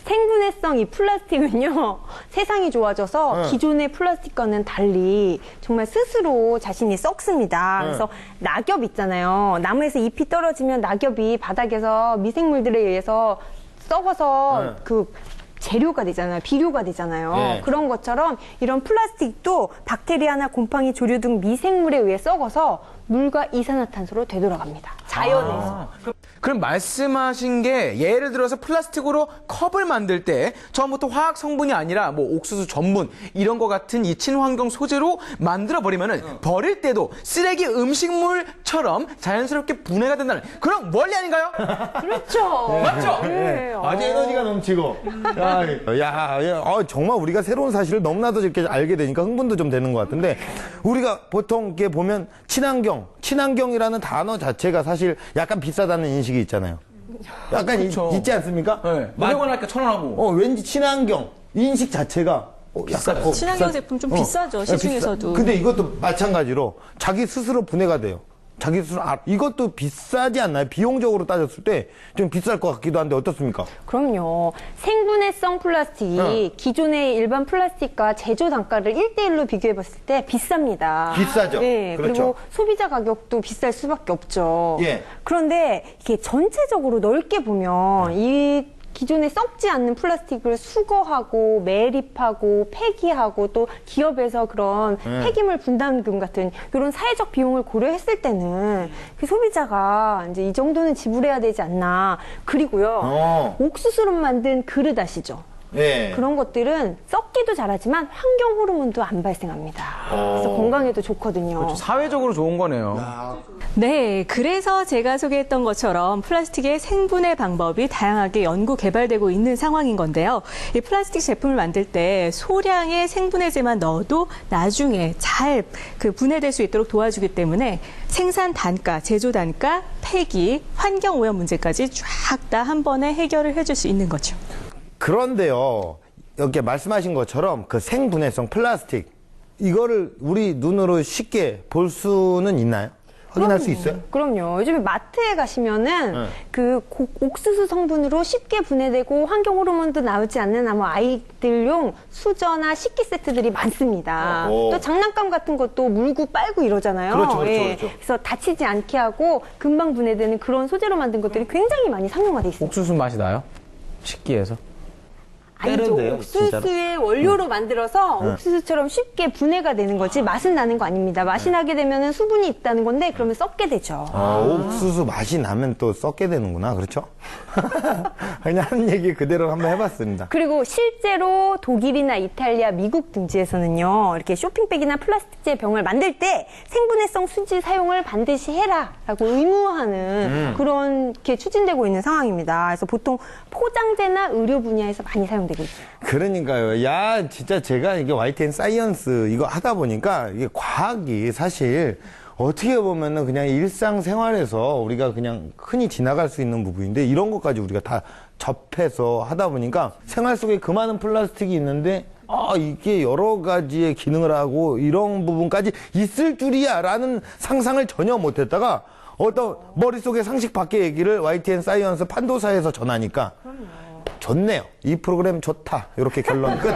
생분해성 이 플라스틱은요, 세상이 좋아져서 기존의 플라스틱과는 달리 정말 스스로 자신이 썩습니다. 그래서 낙엽 있잖아요. 나무에서 잎이 떨어지면 낙엽이 바닥에서 미생물들에 의해서 썩어서 그 재료가 되잖아요. 비료가 되잖아요. 네. 그런 것처럼 이런 플라스틱도 박테리아나 곰팡이, 조류 등 미생물에 의해 썩어서 물과 이산화탄소로 되돌아갑니다. 자연에서. 그럼 말씀하신 게 예를 들어서 플라스틱으로 컵을 만들 때 처음부터 화학 성분이 아니라 뭐 옥수수 전분 이런 거 같은 이 친환경 소재로 만들어 버리면은 버릴 때도 쓰레기 음식물처럼 자연스럽게 분해가 된다는 그런 원리 아닌가요? 그렇죠. 맞죠? 네. 아주 에너지가 넘치고. 정말 우리가 새로운 사실을 너무나도 이렇게 알게 되니까 흥분도 좀 되는 것 같은데, 우리가 보통 이렇게 보면 친환경이라는 단어 자체가 사실 약간 비싸다는 인식이 있잖아요. 약간 있지 않습니까? 네. 500원 할까 1,000원 하고. 왠지 친환경 인식 자체가 약간 친환경 제품 좀 비싸죠, 시중에서도. 근데 이것도 마찬가지로 자기 스스로 분해가 돼요. 자기 스스로 이것도 비싸지 않나요? 비용적으로 따졌을 때 좀 비쌀 것 같기도 한데 어떻습니까? 그럼요. 생분해성 플라스틱이 기존의 일반 플라스틱과 제조 단가를 1대1로 비교해 봤을 때 비쌉니다. 비싸죠. 네, 그렇죠. 그리고 소비자 가격도 비쌀 수밖에 없죠. 예. 그런데 이게 전체적으로 넓게 보면 이 기존에 썩지 않는 플라스틱을 수거하고 매립하고 폐기하고 또 기업에서 그런 폐기물 분담금 같은 이런 사회적 비용을 고려했을 때는 그 소비자가 이제 이 정도는 지불해야 되지 않나. 그리고요. 옥수수로 만든 그릇 아시죠? 네. 그런 것들은 썩기도 잘하지만 환경 호르몬도 안 발생합니다. 그래서 건강에도 좋거든요. 그렇죠. 사회적으로 좋은 거네요. 네, 그래서 제가 소개했던 것처럼 플라스틱의 생분해 방법이 다양하게 연구 개발되고 있는 상황인 건데요. 이 플라스틱 제품을 만들 때 소량의 생분해제만 넣어도 나중에 잘 분해될 수 있도록 도와주기 때문에 생산 단가, 제조 단가, 폐기, 환경 오염 문제까지 쫙 다 한 번에 해결을 해줄 수 있는 거죠. 그런데요, 이렇게 말씀하신 것처럼 그 생분해성 플라스틱, 이거를 우리 눈으로 쉽게 볼 수는 있나요? 확인할 수 있어요? 그럼요. 요즘에 마트에 가시면은 옥수수 성분으로 쉽게 분해되고 환경 호르몬도 나오지 않는 아이들용 수저나 식기 세트들이 많습니다. 또 장난감 같은 것도 물고 빨고 이러잖아요. 그렇죠. 그래서 다치지 않게 하고 금방 분해되는 그런 소재로 만든 것들이 굉장히 많이 상용화돼 있습니다. 옥수수 맛이 나요? 식기에서? 아니죠. 때려대요, 옥수수의 원료로 만들어서 옥수수처럼 쉽게 분해가 되는 거지 맛은 나는 거 아닙니다. 맛이 나게 되면 수분이 있다는 건데 그러면 썩게 되죠. 옥수수 맛이 나면 또 썩게 되는구나. 그렇죠? 그냥 하는 얘기 그대로 한번 해봤습니다. 그리고 실제로 독일이나 이탈리아, 미국 등지에서는요. 이렇게 쇼핑백이나 플라스틱제 병을 만들 때 생분해성 수지 사용을 반드시 해라라고 의무화하는 그런 게 추진되고 있는 상황입니다. 그래서 보통 포장재나 의료 분야에서 많이 사용되고 있어요. 그러니까요. 진짜 제가 이게 YTN 사이언스 이거 하다 보니까 이게 과학이 사실 어떻게 보면은 그냥 일상생활에서 우리가 그냥 흔히 지나갈 수 있는 부분인데 이런 것까지 우리가 다 접해서 하다 보니까 생활 속에 그 많은 플라스틱이 있는데 이게 여러 가지의 기능을 하고 이런 부분까지 있을 줄이야 라는 상상을 전혀 못했다가 어떤 머릿속에 상식 밖의 얘기를 YTN 사이언스 판도사에서 전하니까 좋네요. 이 프로그램 좋다. 이렇게 결론 끝.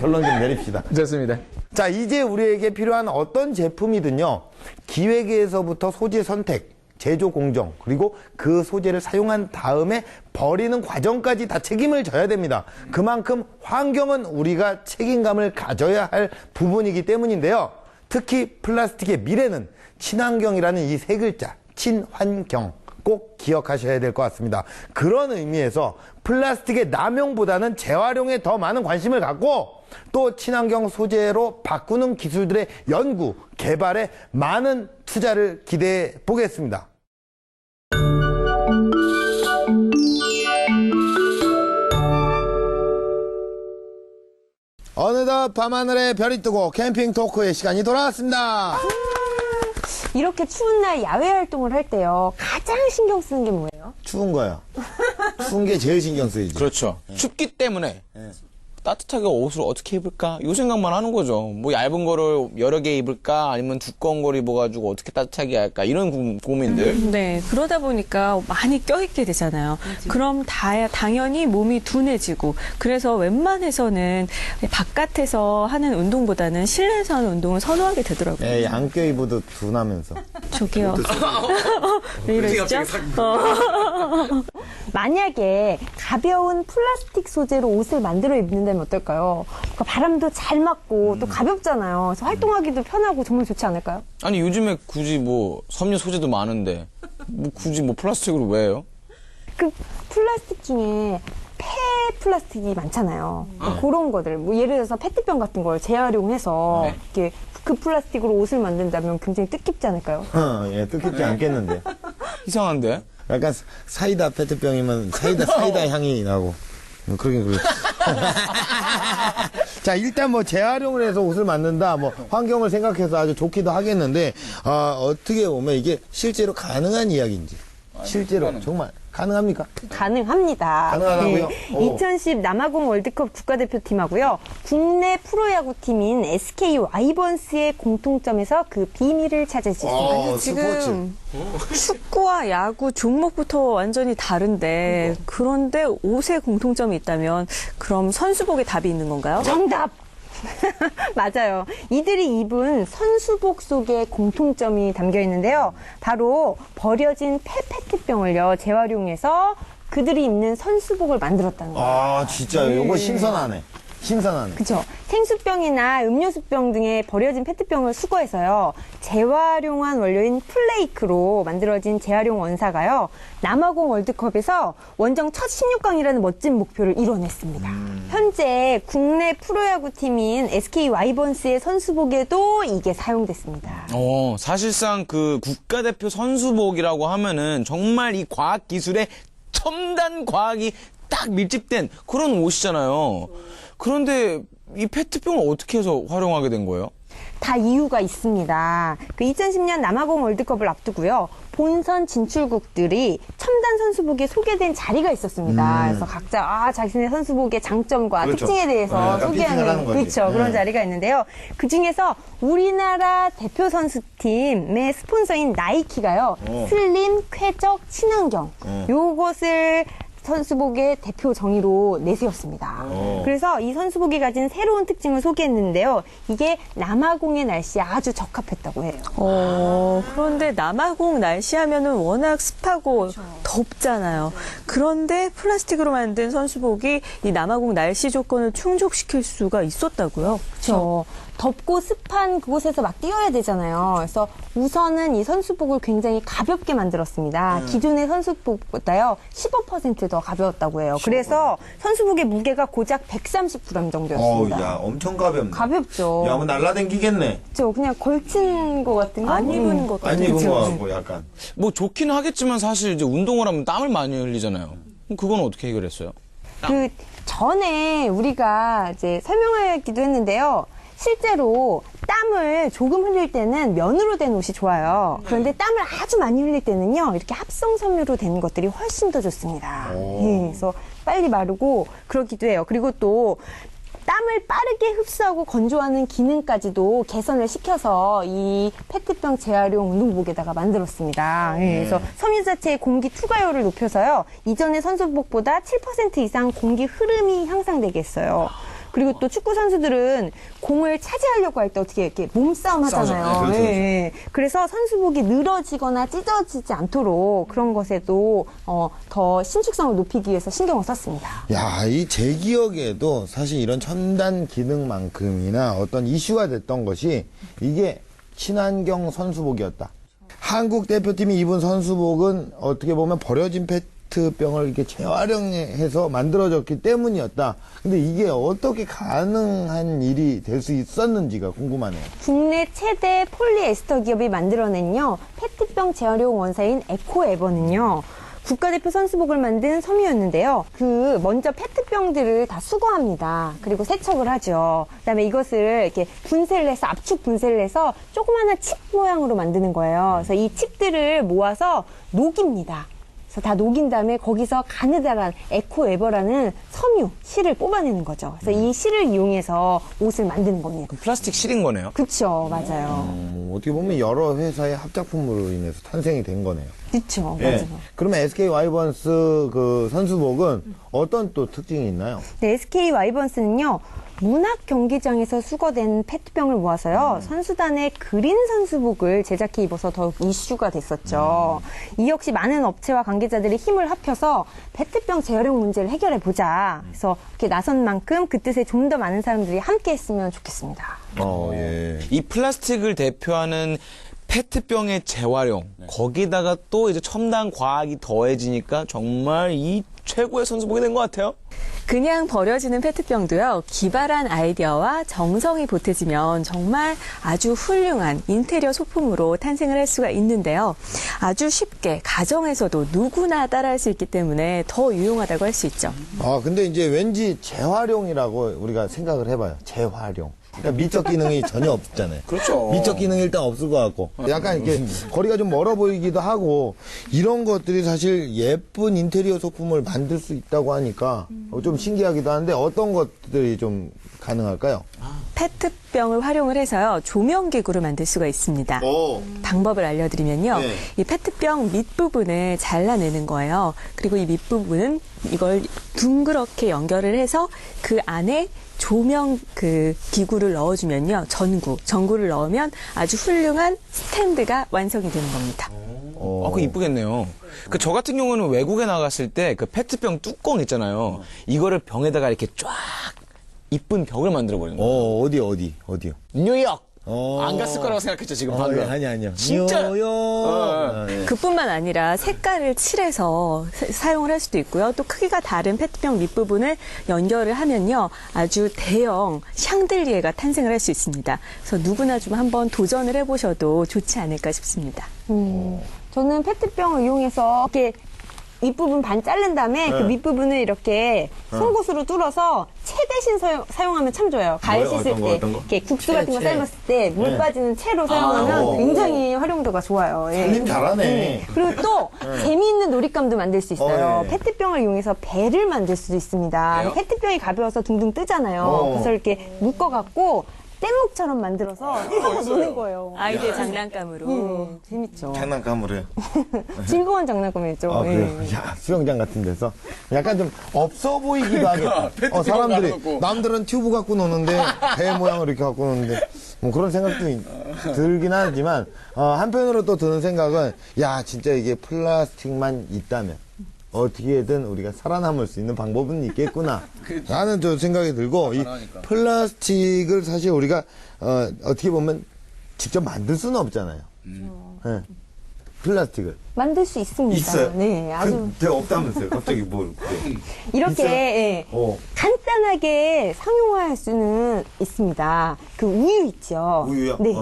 결론 좀 내립시다. 좋습니다. 자, 이제 우리에게 필요한 어떤 제품이든요. 기획에서부터 소재 선택, 제조 공정, 그리고 그 소재를 사용한 다음에 버리는 과정까지 다 책임을 져야 됩니다. 그만큼 환경은 우리가 책임감을 가져야 할 부분이기 때문인데요. 특히 플라스틱의 미래는 친환경이라는 이 세 글자, 친환경. 꼭 기억하셔야 될 것 같습니다. 그런 의미에서 플라스틱의 남용보다는 재활용에 더 많은 관심을 갖고 또 친환경 소재로 바꾸는 기술들의 연구, 개발에 많은 투자를 기대해 보겠습니다. 어느덧 밤하늘에 별이 뜨고 캠핑 토크의 시간이 돌아왔습니다. 이렇게 추운 날 야외 활동을 할 때요. 가장 신경 쓰는 게 뭐예요? 추운 거요. 추운 게 제일 신경 쓰이죠. 그렇죠. 춥기 때문에 따뜻하게 옷을 어떻게 입을까? 이 생각만 하는 거죠. 뭐 얇은 거를 여러 개 입을까? 아니면 두꺼운 걸 입어가지고 어떻게 따뜻하게 할까? 이런 고민들. 네, 그러다 보니까 많이 껴있게 되잖아요. 그럼 당연히 몸이 둔해지고, 그래서 웬만해서는 바깥에서 하는 운동보다는 실내에서 하는 운동을 선호하게 되더라고요. 예, 안 껴입어도 둔하면서. 저기요. 왜 이러시죠? 만약에 가벼운 플라스틱 소재로 옷을 만들어 입는다면 어떨까요? 그러니까 바람도 잘 맞고 또 가볍잖아요. 그래서 활동하기도 편하고 정말 좋지 않을까요? 아니 요즘에 굳이 뭐 섬유 소재도 많은데 뭐 굳이 뭐 플라스틱으로 왜 해요? 그 플라스틱 중에 폐 플라스틱이 많잖아요. 그런 것들, 뭐 예를 들어서 페트병 같은 걸 재활용해서 이렇게 그 플라스틱으로 옷을 만든다면 굉장히 뜻깊지 않을까요? 예, 뜻깊지 않겠는데. 이상한데? 약간 사이다 페트병이면 사이다 향이 나고. 그러긴 그렇지. 자, 일단 뭐 재활용을 해서 옷을 만든다, 뭐 환경을 생각해서 아주 좋기도 하겠는데, 어떻게 보면 이게 실제로 가능한 이야기인지. 실제로 정말 가능합니까? 가능합니다. 가능하다고요? 2010 남아공 월드컵 국가대표팀하고요. 국내 프로야구팀인 SK 와이번스의 공통점에서 그 비밀을 찾을 수 있습니다. 지금 축구와 야구 종목부터 완전히 다른데 그런데 옷에 공통점이 있다면 그럼 선수복에 답이 있는 건가요? 정답! 맞아요. 이들이 입은 선수복 속에 공통점이 담겨 있는데요. 바로 버려진 페트병을요 재활용해서 그들이 입는 선수복을 만들었다는 거예요. 진짜요? 이거 신선하네. 그렇죠. 생수병이나 음료수병 등의 버려진 페트병을 수거해서요. 재활용한 원료인 플레이크로 만들어진 재활용 원사가요. 남아공 월드컵에서 원정 첫 16강이라는 멋진 목표를 이뤄냈습니다. 현재 국내 프로야구팀인 SK 와이번스의 선수복에도 이게 사용됐습니다. 사실상 그 국가대표 선수복이라고 하면은 정말 이 과학 기술의 첨단 과학이 딱 밀집된 그런 옷이잖아요. 그런데 이 페트병을 어떻게 해서 활용하게 된 거예요? 다 이유가 있습니다. 그 2010년 남아공 월드컵을 앞두고요. 본선 진출국들이 첨단 선수복에 소개된 자리가 있었습니다. 그래서 각자 자신의 선수복의 장점과 특징에 대해서 소개하는 그런 자리가 있는데요. 그 중에서 우리나라 대표 선수팀의 스폰서인 나이키가요. 슬림, 쾌적, 친환경 요것을 선수복의 대표 정의로 내세웠습니다. 그래서 이 선수복이 가진 새로운 특징을 소개했는데요. 이게 남아공의 날씨에 아주 적합했다고 해요. 그런데 남아공 날씨 하면은 워낙 습하고 덥잖아요. 그런데 플라스틱으로 만든 선수복이 이 남아공 날씨 조건을 충족시킬 수가 있었다고요? 그렇죠. 덥고 습한 그곳에서 막 뛰어야 되잖아요. 그래서 우선은 이 선수복을 굉장히 가볍게 만들었습니다. 기존의 선수복보다요 15% 더 가벼웠다고 해요. 그래서 선수복의 무게가 고작 130g 정도였습니다. 야, 엄청 가볍네. 가볍죠. 야, 뭐 날라댕기겠네. 그렇죠. 그냥 걸친 것 같은 거? 안 입은 것 안 입은 거 같고 약간. 뭐 좋기는 하겠지만 사실 이제 운동을 하면 땀을 많이 흘리잖아요. 그건 어떻게 해결했어요? 그 전에 우리가 이제 설명하기도 했는데요. 실제로 땀을 조금 흘릴 때는 면으로 된 옷이 좋아요. 그런데 땀을 아주 많이 흘릴 때는요, 이렇게 합성 섬유로 된 것들이 훨씬 더 좋습니다. 그래서 빨리 마르고 그러기도 해요. 그리고 또 땀을 빠르게 흡수하고 건조하는 기능까지도 개선을 시켜서 이 페트병 재활용 운동복에다가 만들었습니다. 그래서 섬유 자체의 공기 투과율을 높여서요, 이전의 선수복보다 7% 이상 공기 흐름이 향상되게 했어요. 그리고 또 축구 선수들은 공을 차지하려고 할 때 어떻게 이렇게 몸싸움 하잖아요. 네. 그래서 선수복이 늘어지거나 찢어지지 않도록 그런 것에도 더 신축성을 높이기 위해서 신경을 썼습니다. 야, 제 기억에도 사실 이런 첨단 기능만큼이나 어떤 이슈가 됐던 것이 이게 친환경 선수복이었다. 한국 대표팀이 입은 선수복은 어떻게 보면 버려진 페트병을 이렇게 재활용해서 만들어졌기 때문이었다. 근데 이게 어떻게 가능한 일이 될 수 있었는지가 궁금하네요. 국내 최대 폴리에스터 기업이 만들어낸요, 페트병 재활용 원사인 에코에버는요, 국가대표 선수복을 만든 섬유였는데요. 먼저 페트병들을 다 수거합니다. 그리고 세척을 하죠. 그다음에 이것을 이렇게 분쇄를 해서, 압축 분쇄를 해서 조그마한 칩 모양으로 만드는 거예요. 그래서 이 칩들을 모아서 녹입니다. 그래서 다 녹인 다음에 거기서 가느다란 에코에버라는 섬유, 실을 뽑아내는 거죠. 그래서 이 실을 이용해서 옷을 만드는 겁니다. 플라스틱 실인 거네요? 그렇죠. 맞아요. 어떻게 보면 여러 회사의 합작품으로 인해서 탄생이 된 거네요. 그렇죠. 예. 맞아요. 그러면 SK 와이번스 그 선수복은 어떤 또 특징이 있나요? 네, SK 와이번스는요, 문학 경기장에서 수거된 페트병을 모아서요. 선수단의 그린 선수복을 제작해 입어서 더욱 이슈가 됐었죠. 이 역시 많은 업체와 관계자들이 힘을 합쳐서 페트병 재활용 문제를 해결해 보자. 그래서 이렇게 나선 만큼 그 뜻에 좀 더 많은 사람들이 함께 했으면 좋겠습니다. 예. 이 플라스틱을 대표하는 페트병의 재활용, 거기다가 또 이제 첨단 과학이 더해지니까 정말 이 최고의 선수복이 된 것 같아요. 그냥 버려지는 페트병도요, 기발한 아이디어와 정성이 보태지면 정말 아주 훌륭한 인테리어 소품으로 탄생을 할 수가 있는데요. 아주 쉽게 가정에서도 누구나 따라할 수 있기 때문에 더 유용하다고 할 수 있죠. 근데 이제 왠지 재활용이라고 우리가 생각을 해봐요. 재활용. 그러니까 미적 기능이 전혀 없잖아요. 그렇죠. 미적 기능이 일단 없을 것 같고. 약간 이렇게 거리가 좀 멀어 보이기도 하고, 이런 것들이 사실 예쁜 인테리어 소품을 만들 수 있다고 하니까 좀 신기하기도 한데, 어떤 것들이 좀 가능할까요? 페트병을 활용을 해서요, 조명기구를 만들 수가 있습니다. 방법을 알려드리면요. 네. 이 페트병 밑부분을 잘라내는 거예요. 그리고 이 밑부분은 이걸 둥그렇게 연결을 해서 그 안에 조명 그 기구를 넣어주면요. 전구를 넣으면 아주 훌륭한 스탠드가 완성이 되는 겁니다. 그거 이쁘겠네요. 저 같은 경우는 외국에 나갔을 때 그 페트병 뚜껑 있잖아요. 이거를 병에다가 이렇게 쫙 이쁜 벽을 만들어버리는 거예요. 어디요? 뉴욕! 안 갔을 거라고 생각했죠, 지금 방금. 아니요. 진짜? 그뿐만 아니라 색깔을 칠해서 사용을 할 수도 있고요. 또 크기가 다른 페트병 밑부분을 연결을 하면요. 아주 대형 샹들리에가 탄생을 할 수 있습니다. 그래서 누구나 좀 한번 도전을 해보셔도 좋지 않을까 싶습니다. 저는 페트병을 이용해서 이렇게 윗부분 반 자른 다음에 그 밑부분을 이렇게 송곳으로 뚫어서 채 대신 사용하면 참 좋아요. 가위 씻을 때, 이렇게 국수 같은 거 삶았을 때 물 빠지는 채로 사용하면 굉장히 활용도가 좋아요. 살림 잘하네. 그리고 또 재미있는 놀잇감도 만들 수 있어요. 예. 페트병을 이용해서 배를 만들 수도 있습니다. 페트병이 가벼워서 둥둥 뜨잖아요. 그래서 이렇게 묶어갖고 뗏목처럼 만들어서 노는 거예요. 아이들 장난감으로. 재밌죠. 장난감으로요. 즐거운 장난감이죠. 그래요? 야, 수영장 같은 데서 약간 좀 없어 보이기도 하겠다. 사람들이 남들은 튜브 갖고 노는데 배 모양을 이렇게 갖고 노는데 뭐 그런 생각도 들긴 하지만 한편으로 또 드는 생각은 야, 진짜 이게 플라스틱만 있다면 어떻게든 우리가 살아남을 수 있는 방법은 있겠구나 라는 또 생각이 들고, 이 플라스틱을 사실 우리가 어떻게 보면 직접 만들 수는 없잖아요. 네. 플라스틱을 만들 수 있습니다. 있어요? 네, 아주 제가 없다면서요. 갑자기 뭘 이렇게 간단하게 상용화할 수는 있습니다. 그 우유 있죠. 우유요? 네.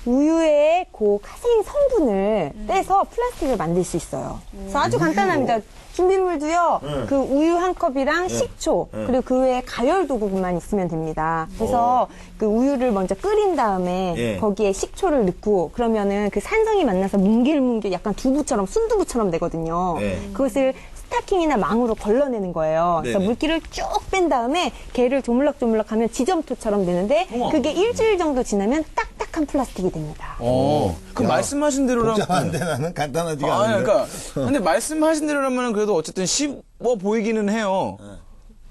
우유의 그 카세인 성분을 떼서 플라스틱을 만들 수 있어요. 그래서 아주 간단합니다. 준비물도요, 그 우유 한 컵이랑 식초, 그리고 그 외에 가열 도구만 있으면 됩니다. 그래서 그 우유를 먼저 끓인 다음에 거기에 식초를 넣고, 그러면은 그 산성이 만나서 뭉길뭉길 약간 두부처럼, 순두부처럼 되거든요. 그것을 스타킹이나 망으로 걸러내는 거예요. 그래서 물기를 쭉 뺀 다음에 걔를 조물락조물락 하면 지점토처럼 되는데, 그게 일주일 정도 지나면 딱딱한 플라스틱이 됩니다. 그럼 말씀하신 대로라면. 복잡한데 나는 간단하지가 않은데. 그러니까. 근데 말씀하신 대로라면 그래도 어쨌든 쉬워 보이기는 해요.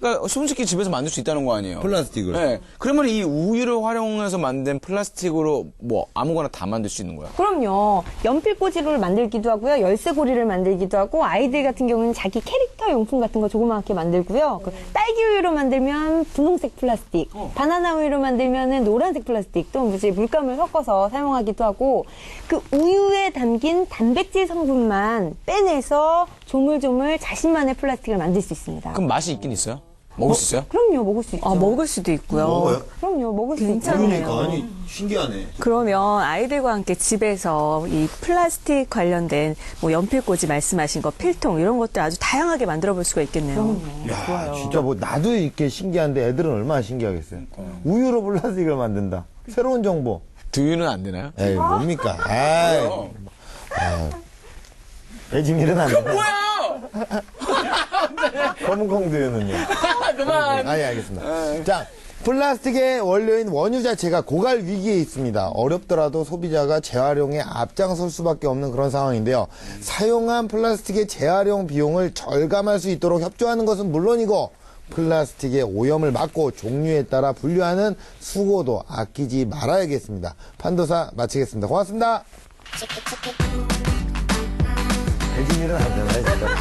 그러니까 솔직히 집에서 만들 수 있다는 거 아니에요? 플라스틱을. 네. 그러면 이 우유를 활용해서 만든 플라스틱으로 뭐 아무거나 다 만들 수 있는 거야? 그럼요. 연필꽂이를 만들기도 하고요. 열쇠고리를 만들기도 하고, 아이들 같은 경우는 자기 캐릭터 용품 같은 거 조그맣게 만들고요. 그 딸기 우유로 만들면 분홍색 플라스틱, 바나나 우유로 만들면 노란색 플라스틱, 또 이제 물감을 섞어서 사용하기도 하고, 그 우유에 담긴 단백질 성분만 빼내서 조물조물 자신만의 플라스틱을 만들 수 있습니다. 그럼 맛이 있긴 있어요? 먹을 수 있어요? 그럼요, 먹을 수 있죠. 먹을 수도 있고요. 먹어요? 그럼요, 먹을 수 괜찮아요. 있죠. 아니, 신기하네. 그러면 아이들과 함께 집에서 이 플라스틱 관련된 뭐 연필꽂이 말씀하신 거, 필통 이런 것들 아주 다양하게 만들어 볼 수가 있겠네요. 야, 진짜 뭐 나도 이렇게 신기한데 애들은 얼마나 신기하겠어요. 우유로 플라스틱을 만든다. 새로운 정보. 두유는 안 되나요? 에이, 뭡니까? 아이. 애증일은 안 되나? 뭐야! 검은 콩두유는요? 그만! 아니, 알겠습니다. 자, 플라스틱의 원료인 원유 자체가 고갈 위기에 있습니다. 어렵더라도 소비자가 재활용에 앞장설 수밖에 없는 그런 상황인데요. 사용한 플라스틱의 재활용 비용을 절감할 수 있도록 협조하는 것은 물론이고, 플라스틱의 오염을 막고 종류에 따라 분류하는 수고도 아끼지 말아야겠습니다. 판도사 마치겠습니다. 고맙습니다. 해준 일은 안 되나요, 진짜?